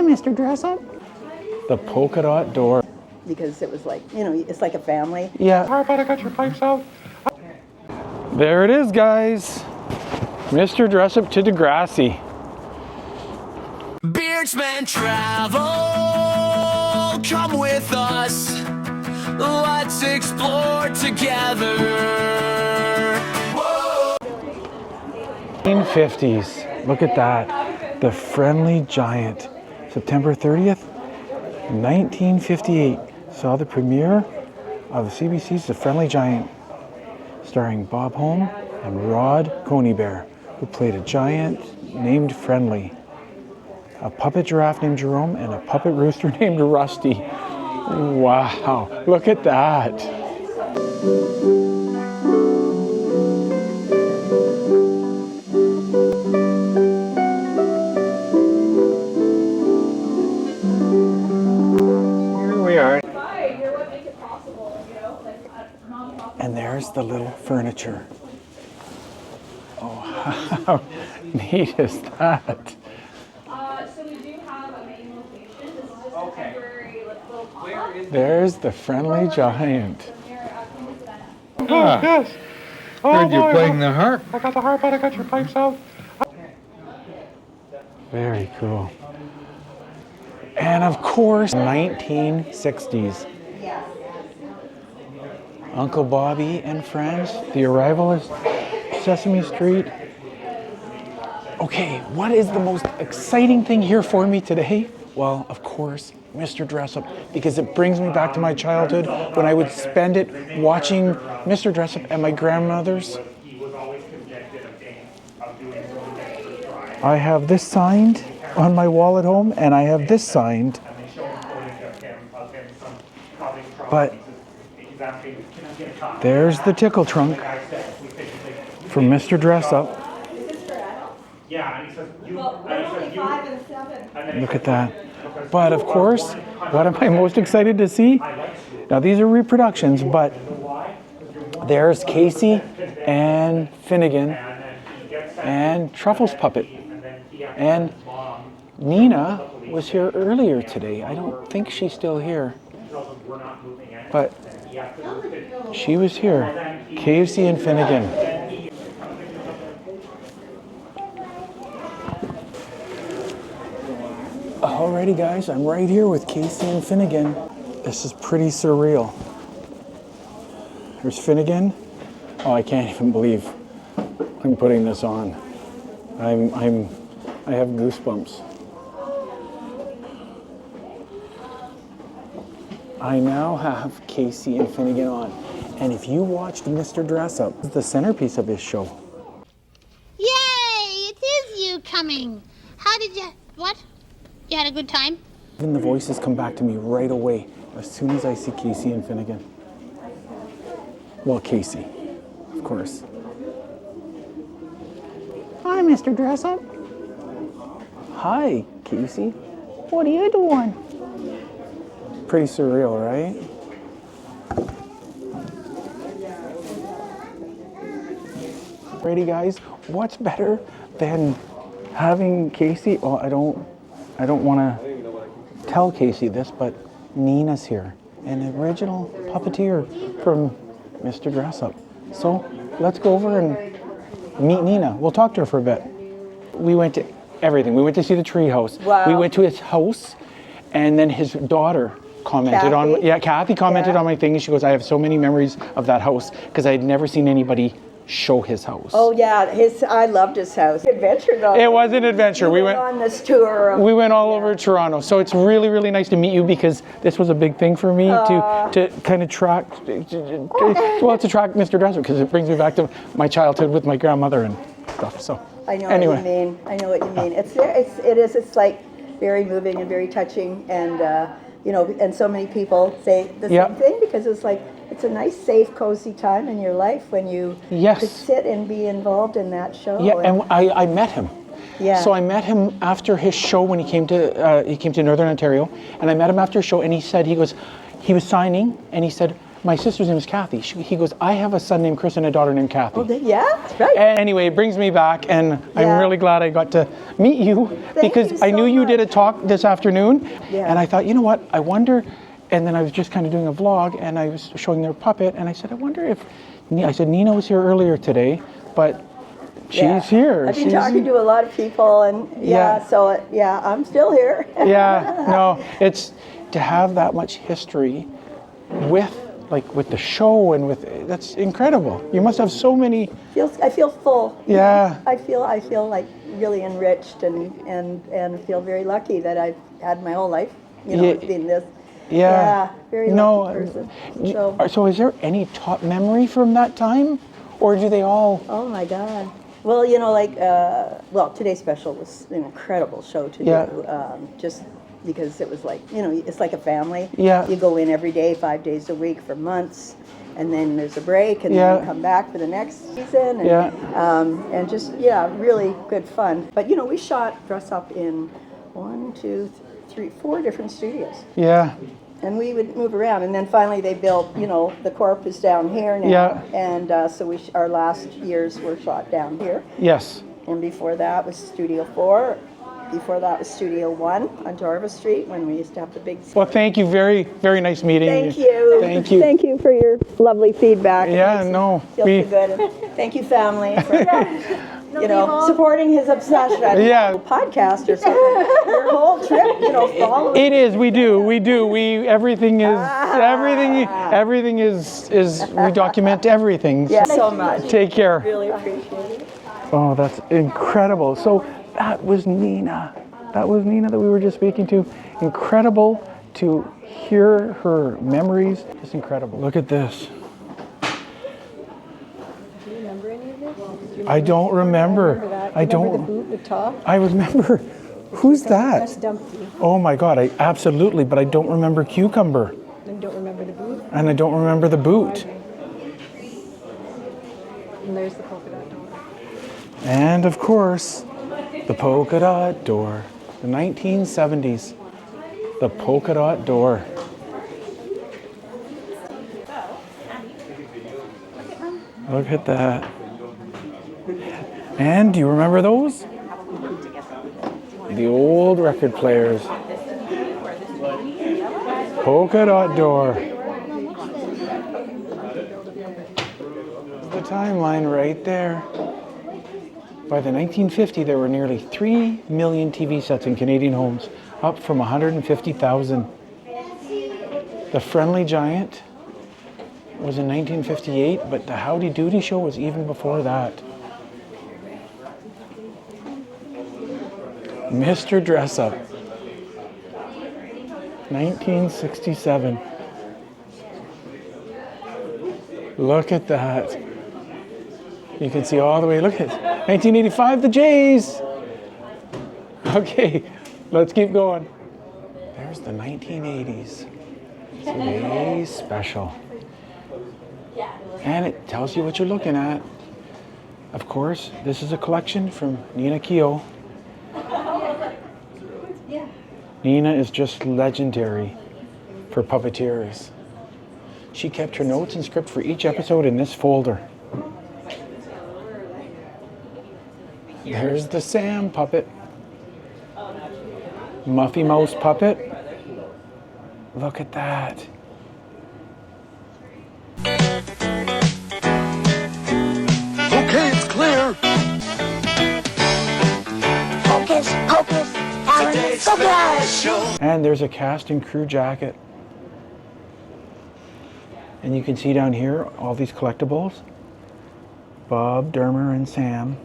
Mr. Dressup. The Polka Dot Door. Because it was like, you know, it's like a family. Yeah. How about I got your pipes out? There it is, guys. Mr. Dressup to Degrassi. Beardsmen travel, come with us. Let's explore together. Whoa. 1950s. Look at that. The Friendly Giant. September 30th, 1958. Saw the premiere of CBC's The Friendly Giant, starring Bob Home and Rod Coneybear, who played a giant named Friendly, a puppet giraffe named Jerome, and a puppet rooster named Rusty. Wow, look at that. Here we are. And there's the little furniture. Oh, how neat is that? So we do have a main location. This is just a temporary little pop-up. There's the Friendly Giant. Yes. Heard you playing the harp. I got the harp out, I got your pipes out. Very cool. And of course, 1960s. Uncle Bobby and Friends, The Arrival is Sesame Street. Okay, what is the most exciting thing here for me today? Well, of course, Mr. Dressup, because it brings me back to my childhood when I would spend it watching Mr. Dressup at my grandmother's. I have this signed on my wall at home, and I have this signed. But there's the tickle trunk from Mr. Dressup. Look at that. But of course, what am I most excited to see? Now these are reproductions, but there's Casey and Finnegan and Truffle's puppet. And Nina was here earlier today. I don't think she's still here, but she was here. Casey and Finnegan. Alrighty guys, I'm right here with Casey and Finnegan. This is pretty surreal. There's Finnegan. Oh, I can't even believe I'm putting this on. I have goosebumps. I now have Casey and Finnegan on. And if you watched Mr. Dressup, it's the centerpiece of his show. Yay! It is you coming. How did you... What? You had a good time? Even the voices come back to me right away as soon as I see Casey and Finnegan. Well, Casey, of course. Hi, Mr. Dressup. Hi, Casey. What are you doing? Pretty surreal, right? Ready, guys? What's better than having Casey? Oh, I don't want to tell Casey this, but Nina's here, an original puppeteer from Mr. Dressup. So let's go over and meet Nina. We'll talk to her for a bit. We went to everything. We went to see the tree house. Wow. We went to his house, and then his daughter commented Kathy commented on my thing, and she goes, I have so many memories of that house because I had never seen anybody show his house. Oh yeah, I loved his house. Adventure though. It was an adventure. We went on this tour. We went all over Toronto. So it's really, really nice to meet you because this was a big thing for me to kind of track, to track Mr. Dressup because it brings me back to my childhood with my grandmother and stuff. So I know anyway. what you mean. I know what you mean. It's like very moving and very touching, and and so many people say the same thing because it's a nice, safe, cozy time in your life when you could sit and be involved in that show. Yeah, and I met him. Yeah. So I met him after his show when he came to Northern Ontario, and I met him after his show, and he was signing, and he said, my sister's name is Kathy. He goes, I have a son named Chris and a daughter named Kathy. Oh, yeah, that's right. Anyway, it brings me back, and I'm really glad I got to meet you because you I so knew you did a much. talk this afternoon, Yeah. and I thought, you know what, I wonder, and then I was just kind of doing a vlog, and I was showing their puppet, and I said, I wonder if, I said, Nina was here earlier today, but she's here. I've been talking to a lot of people, and I'm still here. Yeah, no, it's to have that much history with the show and with, that's incredible. You must have so many. I feel full. Yeah. I feel like really enriched and feel very lucky that I've had my whole life, being this. Yeah. Very lucky person. So is there any top memory from that time, or do they all? Oh my God. Well, Today's Special was an incredible show to do. Just because it was like, it's like a family. Yeah. You go in every day, 5 days a week for months, and then there's a break, and then you come back for the next season. And, and just, really good fun. But, we shot Dressup in 4 different studios. Yeah. And we would move around, and then finally they built, the corp is down here now. Yeah. And so our last years were shot down here. Yes. And before that was Studio 4. Before that was Studio 1 on Jarvis Street when we used to have the big... Well, thank you. Very, very nice meeting. Thank you. Thank you. Thank you for your lovely feedback. Yeah, no. Feel so good. And thank you, family, for supporting his obsession. Yeah. Podcast or something. Your whole trip, following. It is. We do. Everything is we document everything. Yeah, so much. Take care. Really appreciate it. Oh, that's incredible. So that was Nina. That was Nina that we were just speaking to. Incredible to hear her memories. Just incredible. Look at this. Do you remember any of this? I don't remember. I don't. Remember the boot, the top? I remember. Who's That's that? Dumpty. Oh my God! I absolutely, but I don't remember Cucumber, And don't remember the boot? and I don't remember the boot. And there's the polka dot door. And of course, the polka dot door. The 1970s. The polka dot door. Look at that. And do you remember those? The old record players. Polka dot door. The timeline right there. By the 1950, there were nearly 3 million TV sets in Canadian homes, up from 150,000. The Friendly Giant was in 1958, but the Howdy Doody Show was even before that. Mr. Dressup, 1967. Look at that. You can see all the way, look at it. 1985, the Jays. Okay, let's keep going. There's the 1980s. Today's special. And it tells you what you're looking at. Of course, this is a collection from Nina Keogh. Nina is just legendary for puppeteers. She kept her notes and script for each episode in this folder. There's the Sam puppet. Muffy Mouse puppet. Look at that. Okay, it's clear. Focus, hocus, Alan, focus! And there's a cast and crew jacket. And you can see down here all these collectibles. Bob, Dermer, and Sam.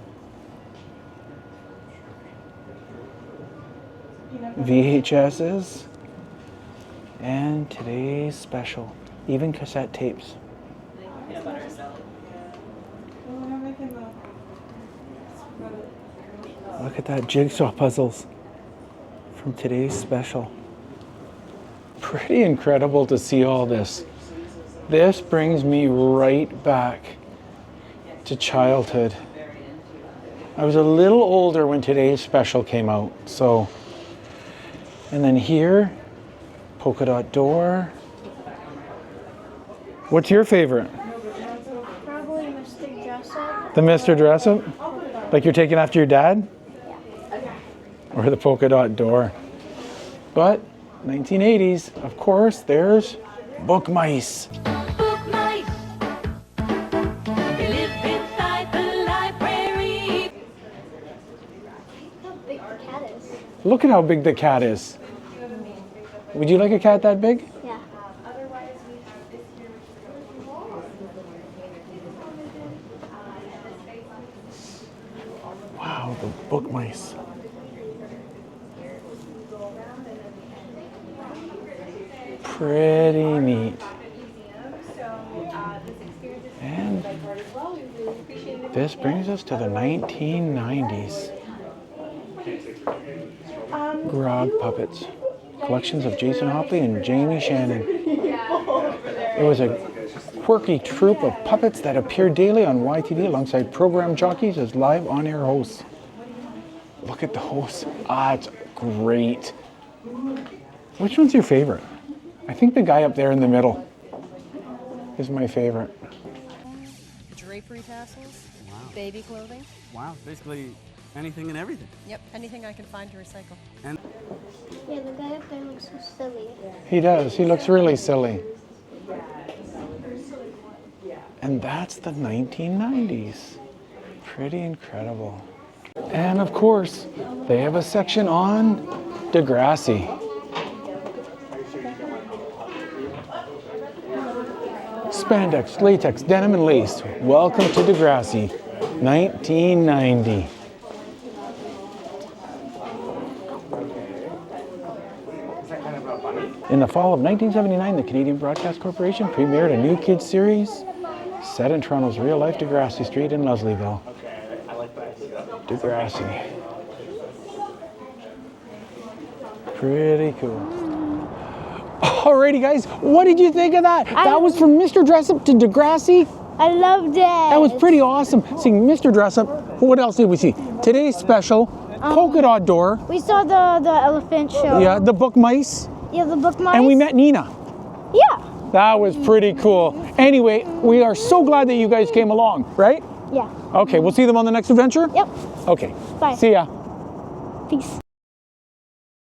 VHSs. And today's special. Even cassette tapes. Look at that, jigsaw puzzles from today's special. Pretty incredible to see all this. This brings me right back to childhood. I was a little older when today's special came out, so. And then here, Polka Dot Door. What's your favorite? Probably Mr. Dressup. The Mr. Dressup? Like you're taking after your dad? Or the Polka Dot Door? But 1980s, of course, there's book mice. Book mice. They live inside the library. How big the cat is. Look at how big the cat is. Would you like a cat that big? Yeah. Wow, the book mice. Pretty neat. And this brings us to the 1990s. Grog puppets. Collections of Jason Hopley and Jamie Shannon. It was a quirky troupe of puppets that appeared daily on YTV alongside program jockeys as live on-air hosts. Look at the hosts. Ah, it's great. Which one's your favorite? I think the guy up there in the middle is my favorite. Drapery tassels, baby clothing. Wow, basically anything and everything. Yep, anything I can find to recycle. And Yeah, the guy up there looks so silly. He does. He looks really silly. And that's the 1990s. Pretty incredible. And of course, they have a section on Degrassi. Spandex, latex, denim, and lace. Welcome to Degrassi, 1990. In the fall of 1979, the Canadian Broadcast Corporation premiered a new kids series set in Toronto's real-life Degrassi Street in Leslieville. Degrassi. Pretty cool. Alrighty, guys, what did you think of that? That was from Mr. Dressup to Degrassi. I loved it. That was pretty awesome. Seeing Mr. Dressup. What else did we see? Today's special, Polka Dot Door. We saw the elephant show. Yeah, the book mice. Yeah, the book mice. And we met Nina. Yeah. That was pretty cool. Anyway, we are so glad that you guys came along, right? Yeah. Okay, we'll see them on the next adventure? Yep. Okay. Bye. See ya. Peace.